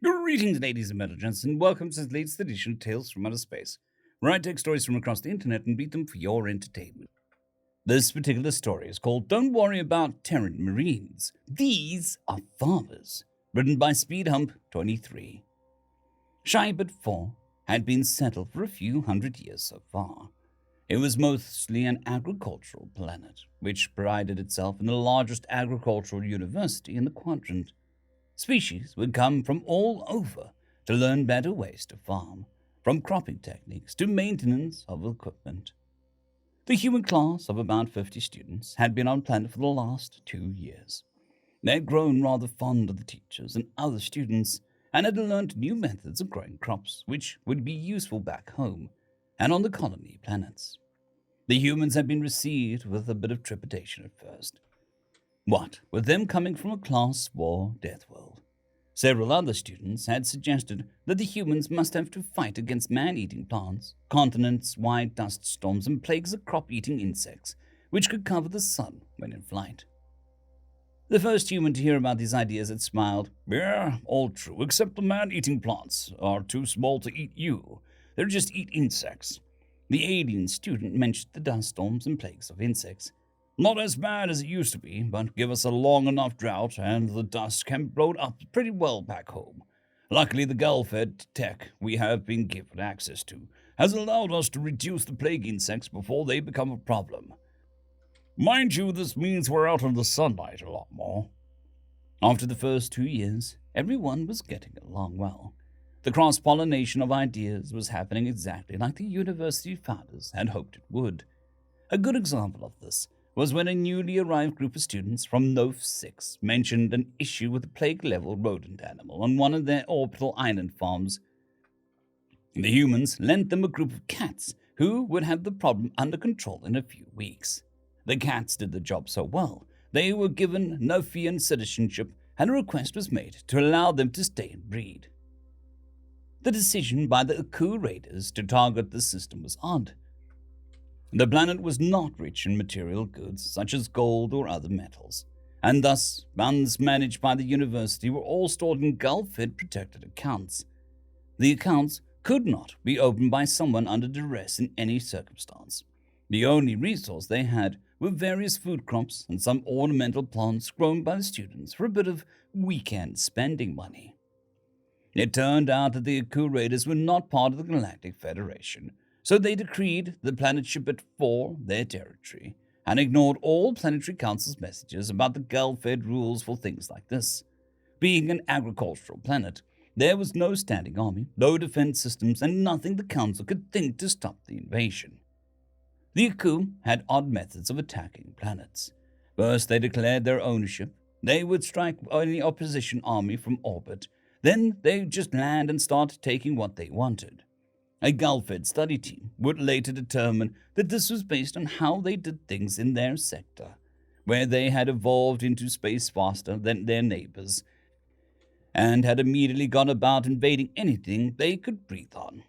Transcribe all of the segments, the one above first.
Greetings, ladies and gents, and welcome to the latest edition of Tales from Outer Space, where I take stories from across the internet and beat them for your entertainment. This particular story is called Don't Worry About Terran Marines. These are farmers, written by SpeedHump23. Shybert 4 had been settled for a few hundred years so far. It was mostly an agricultural planet, which prided itself in the largest agricultural university in the quadrant. Species would come from all over to learn better ways to farm, from cropping techniques to maintenance of equipment. The human class of about 50 students had been on planet for the last 2 years. They had grown rather fond of the teachers and other students and had learned new methods of growing crops which would be useful back home and on the colony planets. The humans had been received with a bit of trepidation at first. What with them coming from a class war Deathworld? Several other students had suggested that the humans must have to fight against man-eating plants, continents-wide dust storms, and plagues of crop-eating insects, which could cover the sun when in flight. The first human to hear about these ideas had smiled. Yeah, all true, except the man-eating plants are too small to eat you. They'll just eat insects. The alien student mentioned the dust storms and plagues of insects. Not as bad as it used to be, but give us a long enough drought and the dust can blow up pretty well back home. Luckily, the gel-fed tech we have been given access to has allowed us to reduce the plague insects before they become a problem. Mind you, this means we're out in the sunlight a lot more. After the first 2 years, everyone was getting along well. The cross-pollination of ideas was happening exactly like the university founders had hoped it would. A good example of this was when a newly arrived group of students from Nof 6 mentioned an issue with a plague-level rodent animal on one of their orbital island farms. The humans lent them a group of cats who would have the problem under control in a few weeks. The cats did the job so well, they were given Nofian citizenship and a request was made to allow them to stay and breed. The decision by the Aku raiders to target the system was odd. The planet was not rich in material goods such as gold or other metals, and thus funds managed by the university were all stored in Gulf-fed protected accounts. The accounts could not be opened by someone under duress in any circumstance. The only resource they had were various food crops and some ornamental plants grown by the students for a bit of weekend spending money. It turned out that the Aku raiders were not part of the Galactic Federation, so they decreed the planet Shibet for their territory and ignored all Planetary Council's messages about the Gel-fed rules for things like this. Being an agricultural planet, there was no standing army, no defense systems, and nothing the Council could think to stop the invasion. The Aku had odd methods of attacking planets. First, they declared their ownership. They would strike any opposition army from orbit. Then they'd just land and start taking what they wanted. A Gulf-fed study team would later determine that this was based on how they did things in their sector, where they had evolved into space faster than their neighbors, and had immediately gone about invading anything they could breathe on.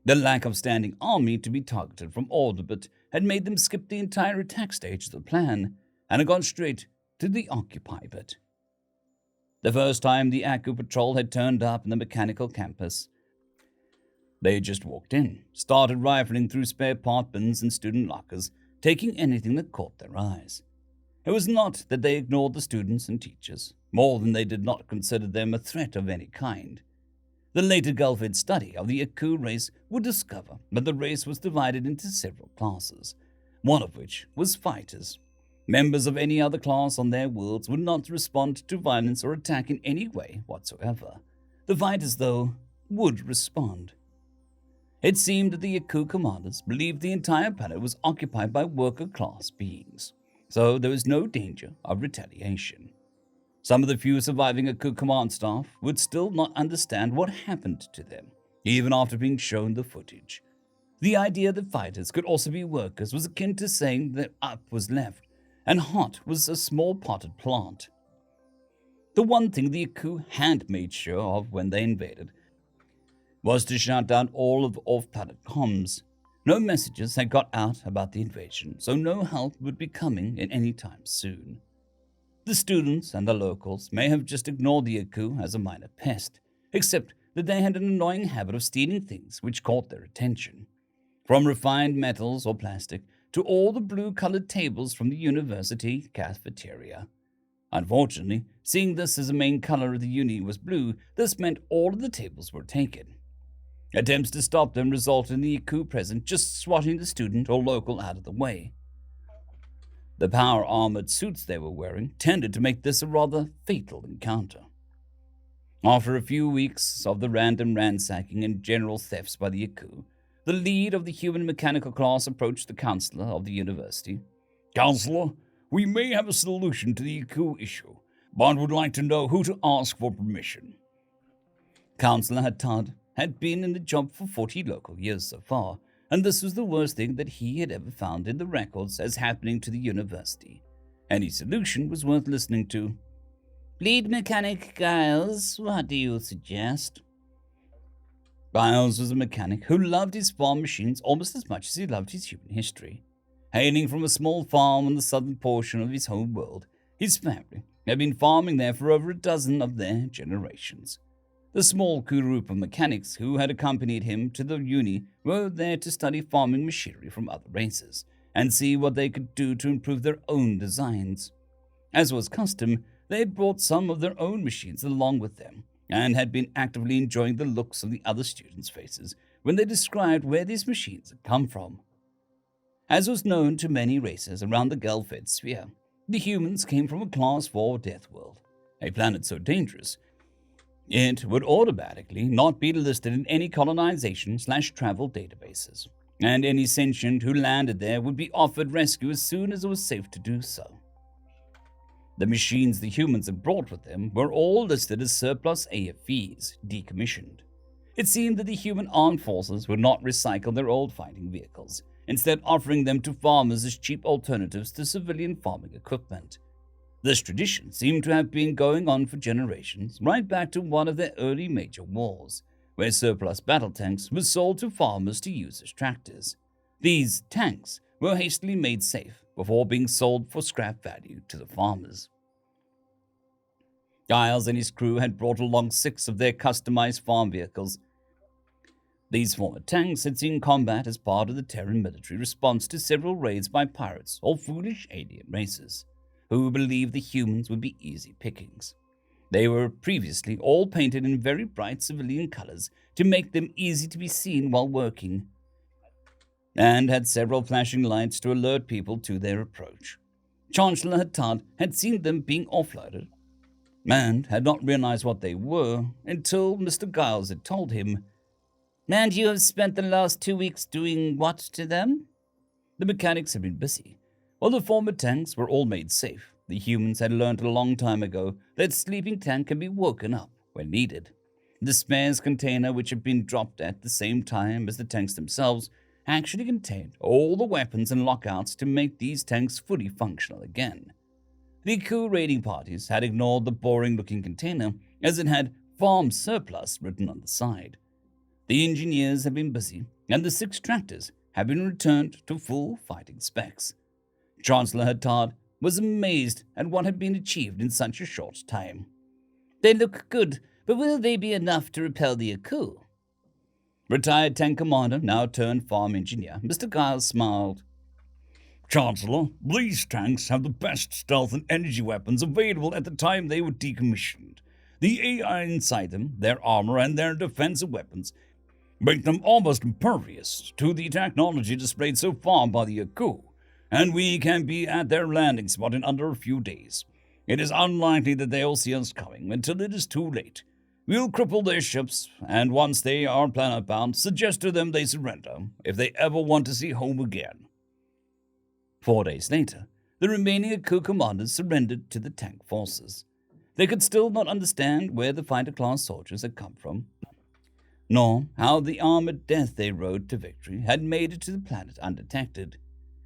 The lack of standing army to be targeted from orbit had made them skip the entire attack stage of the plan, and had gone straight to the occupy bit. The first time the Aku patrol had turned up in the mechanical campus, they just walked in, started rifling through spare part bins and student lockers, taking anything that caught their eyes. It was not that they ignored the students and teachers, more than they did not consider them a threat of any kind. The later Gulf-fed study of the Aku race would discover that the race was divided into several classes, one of which was fighters. Members of any other class on their worlds would not respond to violence or attack in any way whatsoever. The fighters, though, would respond. It seemed that the Aku commanders believed the entire planet was occupied by worker-class beings, so there was no danger of retaliation. Some of the few surviving Aku command staff would still not understand what happened to them, even after being shown the footage. The idea that fighters could also be workers was akin to saying that up was left, and hot was a small potted plant. The one thing the Aku had made sure of when they invaded was to shut down all of off-planet comms. No messages had got out about the invasion, so no help would be coming in any time soon. The students and the locals may have just ignored the Aku as a minor pest, except that they had an annoying habit of stealing things which caught their attention. From refined metals or plastic to all the blue-colored tables from the university cafeteria. Unfortunately, seeing this as the main color of the uni was blue, this meant all of the tables were taken. Attempts to stop them resulted in the Aku present just swatting the student or local out of the way. The power-armored suits they were wearing tended to make this a rather fatal encounter. After a few weeks of the random ransacking and general thefts by the Aku, the lead of the human mechanical class approached the counselor of the university. "Counselor, we may have a solution to the Aku issue, but would like to know who to ask for permission." Counselor Todd had been in the job for 40 local years so far, and this was the worst thing that he had ever found in the records as happening to the university. Any solution was worth listening to. "Lead Mechanic Giles, what do you suggest?" Giles was a mechanic who loved his farm machines almost as much as he loved his human history. Hailing from a small farm on the southern portion of his home world, his family had been farming there for over a dozen of their generations. The small group of mechanics who had accompanied him to the uni were there to study farming machinery from other races and see what they could do to improve their own designs. As was custom, they had brought some of their own machines along with them and had been actively enjoying the looks of the other students' faces when they described where these machines had come from. As was known to many races around the Gelfed sphere, the humans came from a Class 4 Deathworld, a planet so dangerous it would automatically not be listed in any colonization/travel databases, and any sentient who landed there would be offered rescue as soon as it was safe to do so. The machines the humans had brought with them were all listed as surplus AFVs, decommissioned. It seemed that the human armed forces would not recycle their old fighting vehicles, instead offering them to farmers as cheap alternatives to civilian farming equipment. This tradition seemed to have been going on for generations, right back to one of their early major wars, where surplus battle tanks were sold to farmers to use as tractors. These tanks were hastily made safe before being sold for scrap value to the farmers. Giles and his crew had brought along 6 of their customized farm vehicles. These former tanks had seen combat as part of the Terran military response to several raids by pirates or foolish alien races, who believed the humans would be easy pickings. They were previously all painted in very bright civilian colors to make them easy to be seen while working, and had several flashing lights to alert people to their approach. Chancellor Todd had seen them being offloaded, and had not realized what they were until Mr. Giles had told him, "And you have spent the last 2 weeks doing what to them?" The mechanics had been busy. While the former tanks were all made safe, the humans had learned a long time ago that sleeping tank can be woken up when needed. The spares container, which had been dropped at the same time as the tanks themselves, actually contained all the weapons and lockouts to make these tanks fully functional again. The coup raiding parties had ignored the boring-looking container as it had farm surplus written on the side. The engineers had been busy, and the 6 tractors had been returned to full fighting specs. Chancellor Todd was amazed at what had been achieved in such a short time. "They look good, but will they be enough to repel the Aku?" Retired tank commander, now turned farm engineer, Mr. Giles smiled. "Chancellor, these tanks have the best stealth and energy weapons available at the time they were decommissioned. The AI inside them, their armor, and their defensive weapons make them almost impervious to the technology displayed so far by the Aku, and we can be at their landing spot in under a few days. It is unlikely that they'll see us coming until it is too late. We'll cripple their ships, and once they are planet-bound, suggest to them they surrender if they ever want to see home again." 4 days later, the remaining Aku commanders surrendered to the tank forces. They could still not understand where the fighter-class soldiers had come from, nor how the armored death they rode to victory had made it to the planet undetected.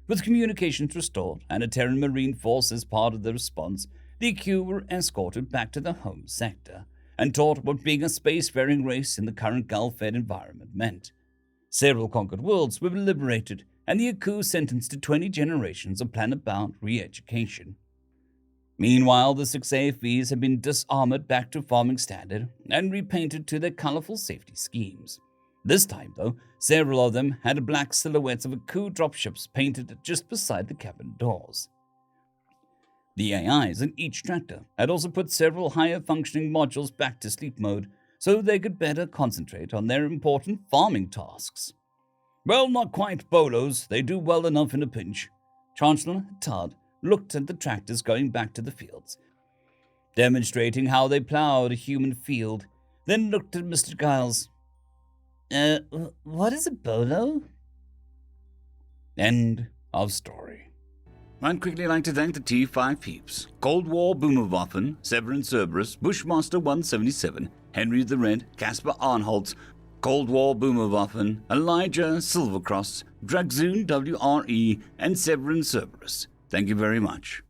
With communications restored and a Terran Marine force as part of the response, the Aku were escorted back to the home sector and taught what being a spacefaring race in the current Gulf-fed environment meant. Several conquered worlds were liberated, and the Aku sentenced to 20 generations of planet-bound re-education. Meanwhile, the 6 AFVs had been disarmored back to farming standard and repainted to their colorful safety schemes. This time, though, several of them had black silhouettes of Aku dropships painted just beside the cabin doors. The AIs in each tractor had also put several higher functioning modules back to sleep mode so they could better concentrate on their important farming tasks. Well, not quite bolos, they do well enough in a pinch. Chancellor Todd looked at the tractors going back to the fields, demonstrating how they plowed a human field, then looked at Mr. Giles. What is a bolo? End of story. I'd quickly like to thank the T5 peeps: Cold War Boomerwaffen, Severin Cerberus, Bushmaster 177, Henry the Red, Caspar Arnholtz, Cold War Boomerwaffen, Elijah Silvercross, Dragzoon WRE, and Severin Cerberus. Thank you very much.